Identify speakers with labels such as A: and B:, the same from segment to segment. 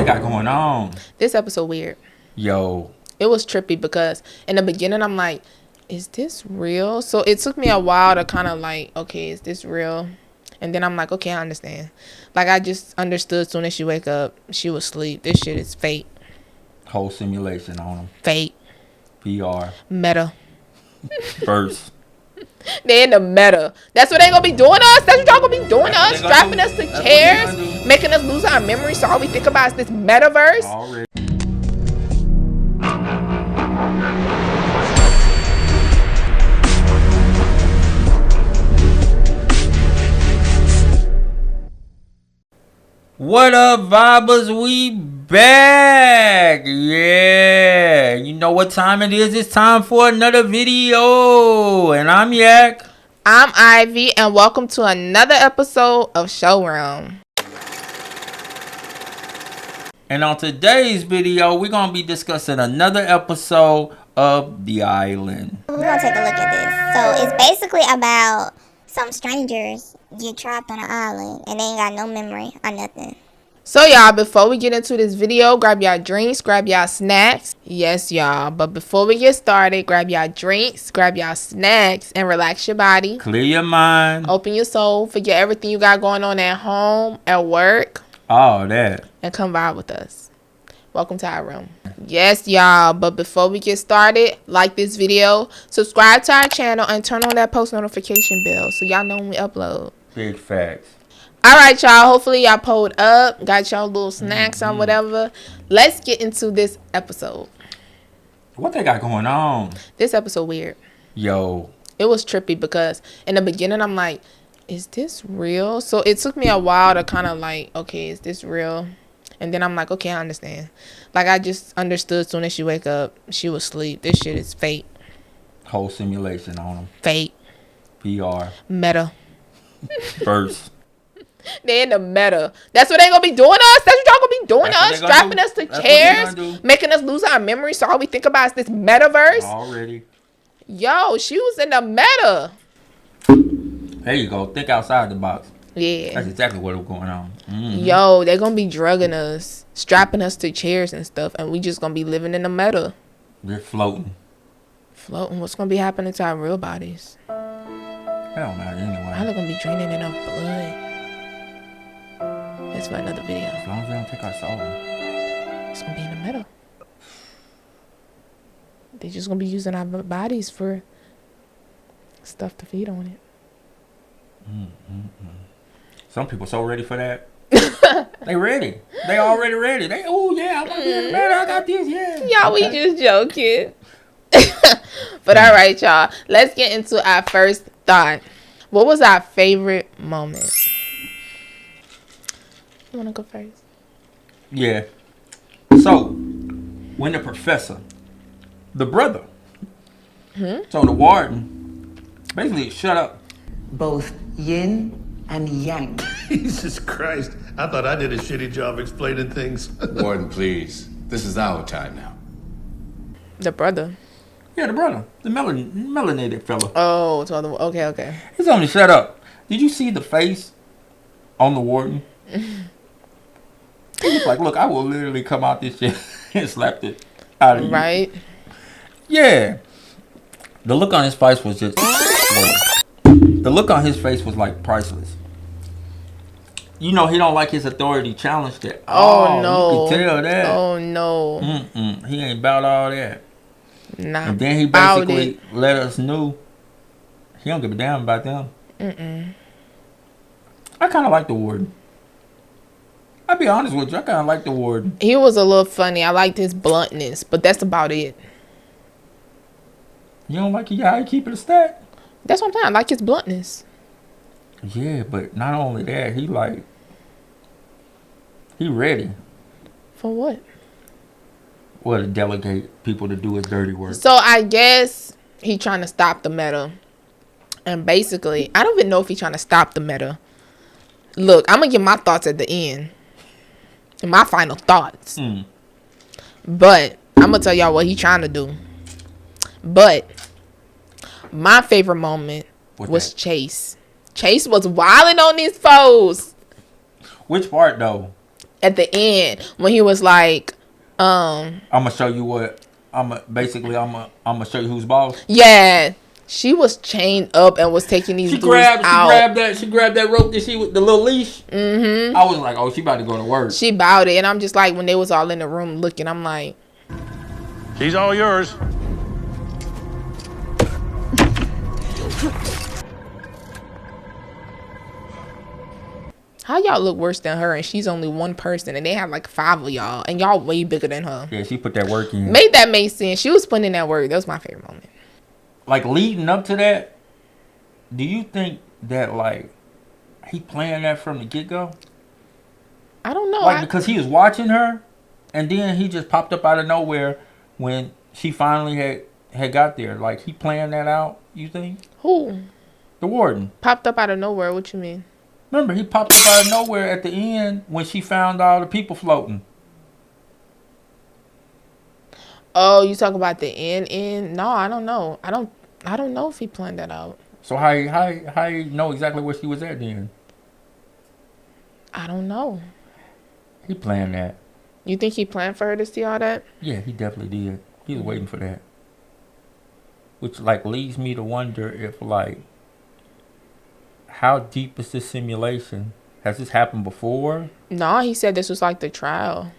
A: got going on?
B: This episode weird.
A: Yo.
B: It was trippy because in the beginning I'm like, is this real? So it took me a while to kind of like, okay, is this real? And then I'm like, okay, I understand. Like, I just understood as soon as she wake up, she was asleep. This shit is fake.
A: Whole simulation on them.
B: Fake.
A: VR.
B: Meta.
A: Verse.
B: They in the meta. That's what they gonna be doing us. That's what y'all gonna be doing us. Strapping us to chairs. Making us lose our memory. So all we think about is this metaverse.
A: Already. What up, vibers? We back. Yeah. You know what time it is? It's time for another video. And I'm Yak.
B: I'm Ivy, and welcome to another episode of Showroom.
A: And on today's video, we're going to be discussing another episode of The Island.
C: We're going to take a look at this. So it's basically about some strangers get trapped on an island and they ain't got no memory or nothing.
B: So y'all, before we get into this video, grab y'all drinks, grab y'all snacks. Yes, y'all. But before we get started, grab y'all drinks, grab y'all snacks, and relax your body.
A: Clear your mind.
B: Open your soul. Forget everything you got going on at home, at work.
A: All that.
B: And come vibe with us. Welcome to our room. Yes, y'all. But before we get started, like this video, subscribe to our channel, and turn on that post notification bell so y'all know when we upload.
A: Big facts.
B: All right, y'all. Hopefully y'all pulled up, got y'all little snacks or whatever. Let's get into this episode.
A: What they got going on?
B: This episode weird.
A: Yo.
B: It was trippy because in the beginning I'm like, is this real? So it took me a while to kind of like, okay, is this real? And then I'm like, okay, I understand. Like, I just understood as soon as she wake up, she was asleep. This shit is fake.
A: Whole simulation on them.
B: Fake.
A: VR.
B: Meta.
A: Verse.
B: They in the meta. That's what they gonna be doing us. That's what y'all gonna be doing us. Strapping us to chairs. Making us lose our memory. So all we think about is this metaverse.
A: Already.
B: Yo, she was in the meta.
A: There you go. Think outside the box.
B: Yeah.
A: That's exactly what was going on. Mm-hmm.
B: Yo, they're gonna be drugging us, strapping us to chairs and stuff, and we just gonna be living in the meta.
A: We're floating.
B: Floating. What's gonna be happening to our real bodies?
A: Hell no, anyway.
B: Probably gonna be draining enough blood. That's for another video.
A: As long as we don't take our soul.
B: It's gonna be in the meta. They're just gonna be using our bodies for stuff to feed on it.
A: Some people so ready for that. They ready. They already ready. They, oh yeah, I want to be in the meta. I got this, yeah.
B: Y'all, we just joking. But all right, y'all. Let's get into our first thought. What was our favorite moment? You want to go first?
A: Yeah. So, when the professor, the brother, so the warden, basically shut up.
D: Both yin and yang.
E: Jesus Christ. I thought I did a shitty job explaining things.
F: Warden, please. This is our time now.
B: The brother.
A: Yeah, the brother. The melanated fella.
B: Oh, so the, okay.
A: He told me to shut up. Did you see the face on the warden? He was like, look, I will literally come out this shit and slap it out of you.
B: Right?
A: Yeah. The look on his face was just... The look on his face was like priceless. You know, he don't like his authority challenged it.
B: Oh no.
A: You can tell that.
B: Oh no.
A: He ain't about all that.
B: Nah.
A: And then he basically let us know he don't give a damn about them. I kind of like the warden. I'll be honest with you. I kind of like the warden.
B: He was a little funny. I liked his bluntness, but that's about it.
A: You don't like how he keep it a stack?
B: That's what I'm saying. I like his bluntness.
A: Yeah, but not only that, he ready.
B: For what?
A: Well, to delegate people to do his dirty work.
B: So I guess he trying to stop the meta. And basically, I don't even know if he's trying to stop the meta. Look, I'm going to give my thoughts at the end. And my final thoughts. But I'm going to tell y'all what he's trying to do. But my favorite moment was Chase. Chase was wilding on these foes.
A: Which part, though?
B: at the end when he was like,
A: I'm gonna show you what. I'm gonna show you who's boss.
B: yeah, she was chained up and was taking these dudes out.
A: She grabbed that rope that the little leash. Mm-hmm. I was like, oh, she about to go to work.
B: She bowed it, and I'm just like, when they was all in the room looking, I'm like,
E: She's all yours.
B: how y'all look worse than her, and she's only one person, and they have like 5 of y'all, and y'all way bigger than her.
A: Yeah, she put that work in.
B: Made that make sense. She was putting in that work. That was my favorite moment.
A: Like leading up to that, do you think that like he planned that from the get go?
B: I don't know.
A: Like because he was watching her, and then he just popped up out of nowhere when she finally had got there. Like he planned that out. You think?
B: Who?
A: The warden
B: Popped up out of nowhere. What you mean?
A: Remember, he popped up out of nowhere at the end when she found all the people floating.
B: Oh, you talk about the end? No, I don't know. I don't know if he planned that out.
A: So how you know exactly where she was at then?
B: I don't know.
A: He planned that.
B: You think he planned for her to see all that?
A: Yeah, he definitely did. He was waiting for that. Which like leads me to wonder if like how deep is this simulation? Has this happened before?
B: No, he said this was like the trial.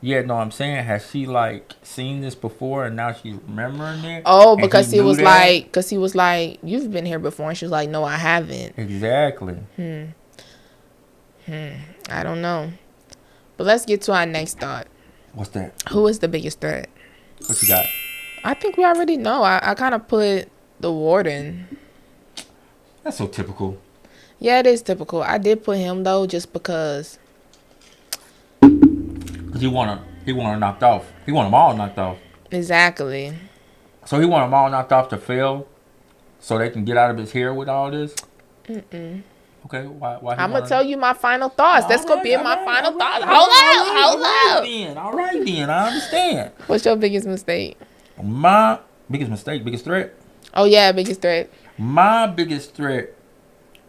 A: Yeah, no, I'm saying, has she like seen this before and now she's remembering it?
B: Oh, because he was like, you've been here before, and she was like, no, I haven't.
A: Exactly.
B: I don't know. But let's get to our next thought.
A: What's that?
B: Who is the biggest threat?
A: What you got?
B: I think we already know. I kind of put the warden.
A: That's so typical.
B: Yeah, it is typical. I did put him though, just because.
A: Cause he want her knocked off. He want them all knocked off.
B: Exactly.
A: So he want them all knocked off to fail, so they can get out of his hair with all this. Okay, why?
B: I'm gonna tell you my final thoughts. That's gonna be my final thoughts. Hold up.
A: All right then. I understand.
B: What's your biggest mistake?
A: My biggest mistake, biggest threat.
B: Oh yeah, biggest threat.
A: My biggest threat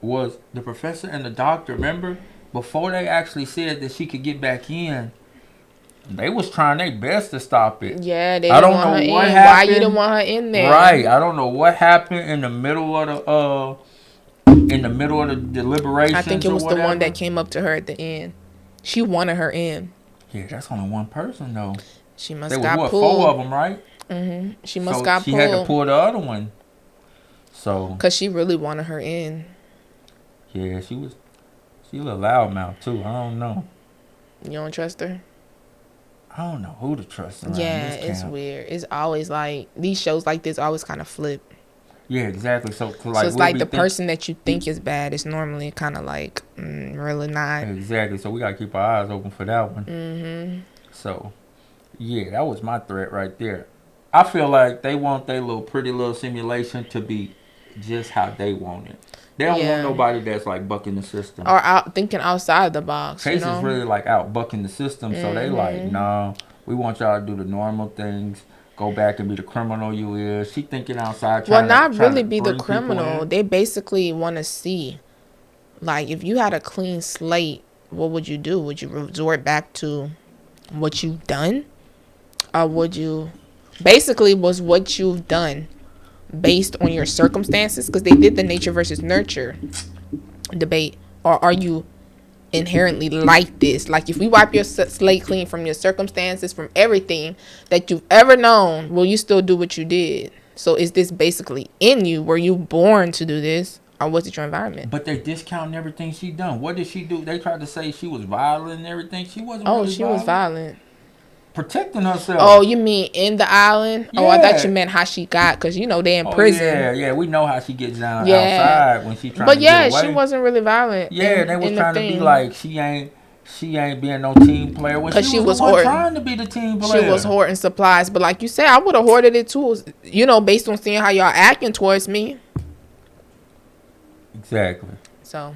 A: was the professor and the doctor. Remember, before they actually said that she could get back in, they was trying their best to stop it.
B: Yeah, they didn't want her in. Why you didn't want her in there?
A: Right. I don't know what happened in the middle of the deliberations.
B: I think it was the one that came up to her at the end. She wanted her in.
A: Yeah, that's only one person though.
B: She must
A: there
B: got
A: was
B: pulled.
A: 4 of them, right?
B: She must got
A: she
B: pulled.
A: She had to pull the other one. So.
B: Cause she really wanted her in.
A: Yeah, she a little loudmouth too. I don't know.
B: You don't trust her?
A: I don't know who to trust.
B: Yeah, it's weird. It's always like these shows like this always kind of flip.
A: Yeah, exactly. So
B: it's like the person that you think is bad is normally kind of like really not.
A: Exactly. So we gotta keep our eyes open for that one. So, yeah, that was my threat right there. I feel like they want their little pretty little simulation to be just how they want it. They don't want nobody that's like bucking the system
B: or out thinking outside the box.
A: Chase is really like out bucking the system, so they like, no, we want y'all to do the normal things. Go back and be the criminal you is. She thinking outside.
B: Well, not really be the criminal. They basically want to see, like, if you had a clean slate, what would you do? Would you resort back to what you've done, or would you basically was what you've done based on your circumstances? Because they did the nature versus nurture debate. Or are you inherently like this? Like, if we wipe your slate clean from your circumstances, from everything that you've ever known, will you still do what you did? So is this basically in you? Were you born to do this, or was it your environment?
A: But they discounting everything she done. What did she do? They tried to say she was violent and everything. She wasn't.
B: Oh, she was violent.
A: Protecting herself.
B: Oh, you mean in the island?
A: Yeah.
B: Oh, I thought you meant how she got, because you know they in prison.
A: Yeah, we know how she gets down outside when she trying to get away.
B: She wasn't really violent.
A: Yeah, they was trying to be like she ain't being no team player. Because
B: she was trying
A: to be the team player.
B: She was hoarding supplies, but like you said, I would have hoarded it too. You know, based on seeing how y'all acting towards me.
A: Exactly.
B: So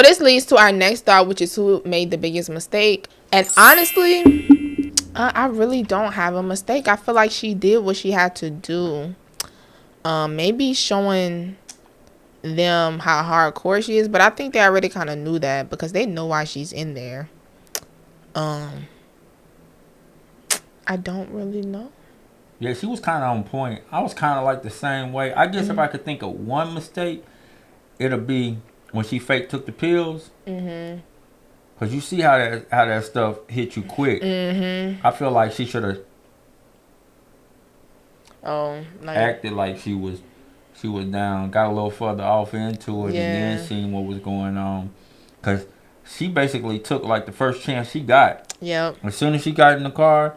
B: this leads to our next thought, which is who made the biggest mistake. And honestly, I really don't have a mistake. I feel like she did what she had to do. Maybe showing them how hardcore she is, but I think they already kind of knew that because they know why she's in there. I don't really know.
A: Yeah, she was kind of on point. I was kind of like the same way. I guess if I could think of one mistake, it'll be when she fake took the pills. Mm-hmm. Cause you see how that stuff hit you quick. Mm-hmm. I feel like she should have acted like she was down, got a little further off into it, and then seen what was going on. Cause she basically took like the first chance she got.
B: Yep.
A: As soon as she got in the car,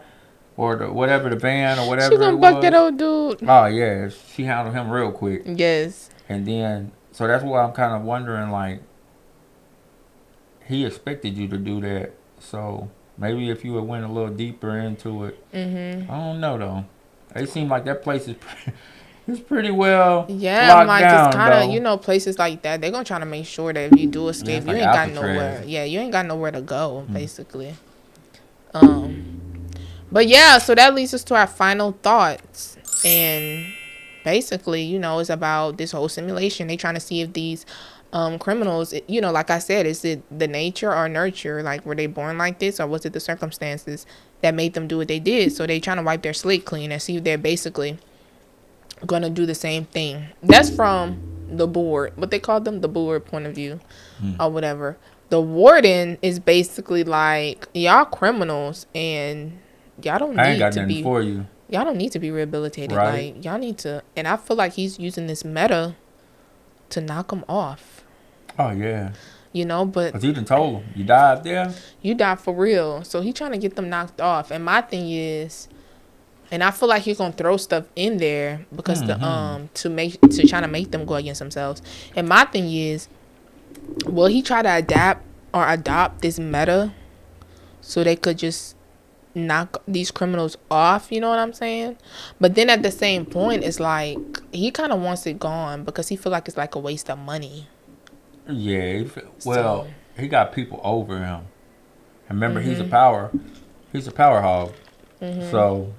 A: or the van or whatever,
B: she gonna buck that old dude.
A: Oh yeah, she handled him real quick.
B: Yes.
A: And then, so that's why I'm kind of wondering, like, he expected you to do that. So maybe if you had went a little deeper into it, I don't know though. It seemed like that place is it's pretty well locked down,
B: it's kind of places like that. They're gonna try to make sure that if you do escape, you ain't got nowhere. Yeah, you ain't got nowhere to go, basically. But yeah, so that leads us to our final thoughts. And basically, it's about this whole simulation. They trying to see if these criminals, like I said, is it the nature or nurture? Like, were they born like this, or was it the circumstances that made them do what they did? So they trying to wipe their slate clean and see if they're basically gonna do the same thing. That's from the board, what they call them, the board point of view, or whatever. The warden is basically like, y'all criminals, and y'all don't need to be for you. Y'all don't need to be rehabilitated. Right. Like, y'all need to. And I feel like he's using this meta to knock them off.
A: Oh yeah.
B: But
A: because he done told them, you died there.
B: You died for real. So he trying to get them knocked off. And my thing is, and I feel like he's gonna throw stuff in there because to try to make them go against themselves. And my thing is, will he try to adopt this meta so they could just knock these criminals off? You know what I'm saying? But then at the same point, it's like he kind of wants it gone because he feel like it's like a waste of money.
A: Yeah. He got people over him. And remember, he's a power hog. Mm-hmm. So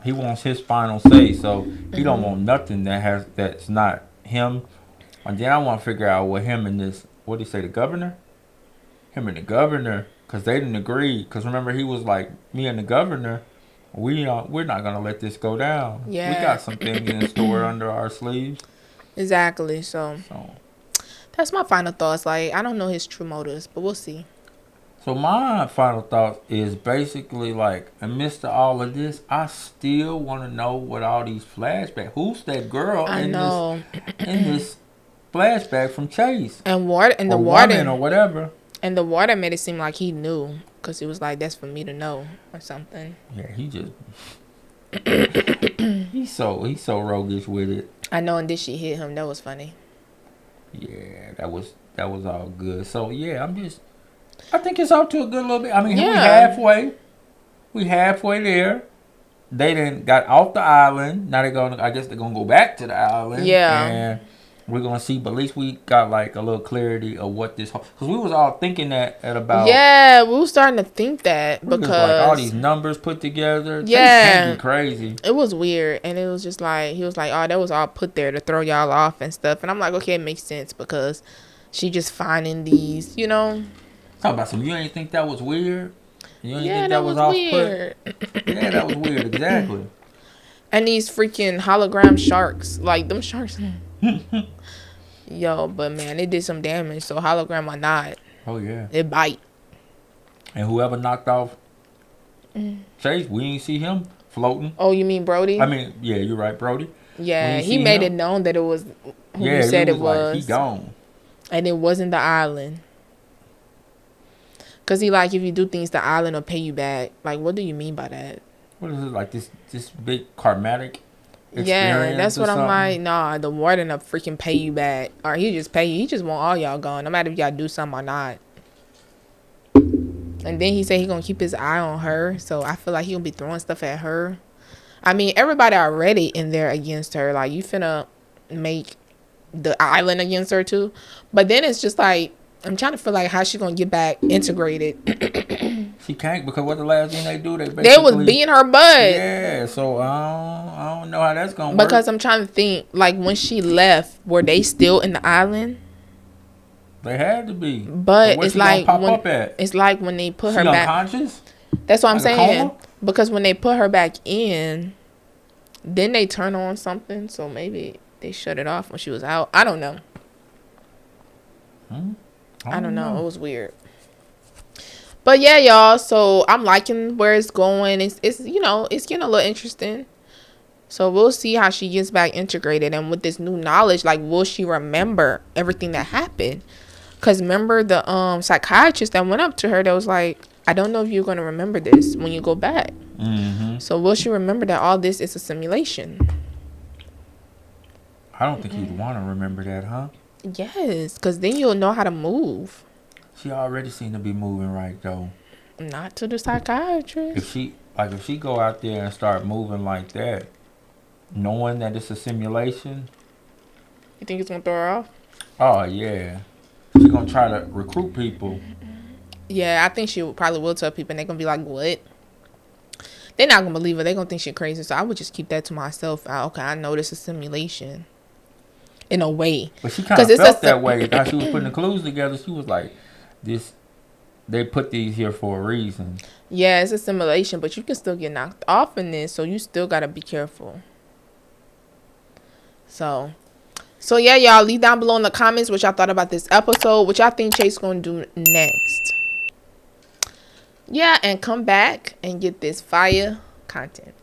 A: he wants his final say. So he don't want nothing that's not him. And then I want to figure out what him and this, what did he say, the governor? Him and the governor, because they didn't agree. Because remember, he was like, me and the governor, we're not going to let this go down. Yeah. We got some things in store under our sleeves.
B: Exactly. So that's my final thoughts. Like, I don't know his true motives, but we'll see.
A: So my final thought is basically like, amidst all of this, I still want to know what all these flashbacks. Who's that girl in this flashback from Chase?
B: And the warden
A: or whatever.
B: And the warden made it seem like he knew, because he was like, "That's for me to know" or something.
A: Yeah, he just he's so roguish with it.
B: I know, and then she hit him. That was funny.
A: Yeah, that was all good. So yeah, I think it's off to a good little bit. I mean, we halfway there. They done got off the island. Now I guess they're gonna go back to the island.
B: Yeah.
A: And we're gonna see, but at least we got like a little clarity of what this, because we was all thinking that at about.
B: Yeah, we were starting to think that because
A: like all these numbers put together. Yeah, can't be crazy.
B: It was weird, and it was just like he was like, "Oh, that was all put there to throw y'all off and stuff." And I'm like, "Okay, it makes sense because she just finding these,
A: Talk about some. You ain't think that was weird? You ain't think that was off
B: weird?
A: Yeah, that was weird. Exactly.
B: And these freaking hologram sharks, like them sharks. Yo, but man, it did some damage. So hologram or not,
A: oh yeah,
B: it bite.
A: And whoever knocked off Chase, we ain't see him floating.
B: Oh, you mean Brody?
A: I mean, yeah, you're right, Brody.
B: Yeah, he made it known that it was who you said it was.
A: Like, he gone,
B: and it wasn't the island. Cause he like, if you do things, the island will pay you back. Like, what do you mean by that?
A: What is it, like this big karmatic?
B: Yeah, that's what I'm like. Nah, the warden will freaking pay you back, or he just pay you. He just want all y'all gone, no matter if y'all do something or not. And then he said he gonna keep his eye on her, so I feel like he gonna be throwing stuff at her. I mean, everybody already in there against her. Like, you finna make the island against her too, but then it's just like, I'm trying to feel like how she gonna get back integrated.
A: She can't, because what the last thing they do,
B: they was beating her butt.
A: Yeah, so I don't know how that's gonna work.
B: Because I'm trying to think, like, when she left, were they still in the island?
A: They had to be.
B: But
A: where
B: it's
A: she gonna
B: like
A: pop
B: when
A: up at?
B: it's like when they put
A: She
B: her back.
A: unconscious?
B: That's what I'm
A: Like a
B: saying.
A: coma?
B: Because when they put her back in, then they turn on something. So maybe they shut it off when she was out. I don't know. I don't know. It was weird. But yeah, y'all. So I'm liking where it's going. It's you know, it's getting a little interesting. So we'll see how she gets back integrated, and with this new knowledge, like, will she remember everything that happened? Because remember the psychiatrist that went up to her that was like, I don't know if you're going to remember this when you go back. Mm-hmm. So will she remember that all this is a simulation?
A: I don't think you'd want to remember that, huh?
B: Yes, because then you'll know how to move.
A: She already seemed to be moving right, though.
B: Not to the psychiatrist.
A: If she go out there and start moving like that, knowing that it's a simulation.
B: You think it's going to throw her off?
A: Oh, yeah. She's going to try to recruit people.
B: Yeah, I think she probably will tell people, and they're going to be like, what? They're not going to believe her. They're going to think she's crazy. So I would just keep that to myself. Okay, I know this is simulation. In a way.
A: But she kind of felt that way. How she was putting the clues together, she was like, they put these here for a reason.
B: Yeah, it's a simulation, but you can still get knocked off in this, so you still got to be careful. So yeah, y'all, leave down below in the comments what y'all thought about this episode, what y'all think Chase gonna do next. Yeah, and come back and get this fire content.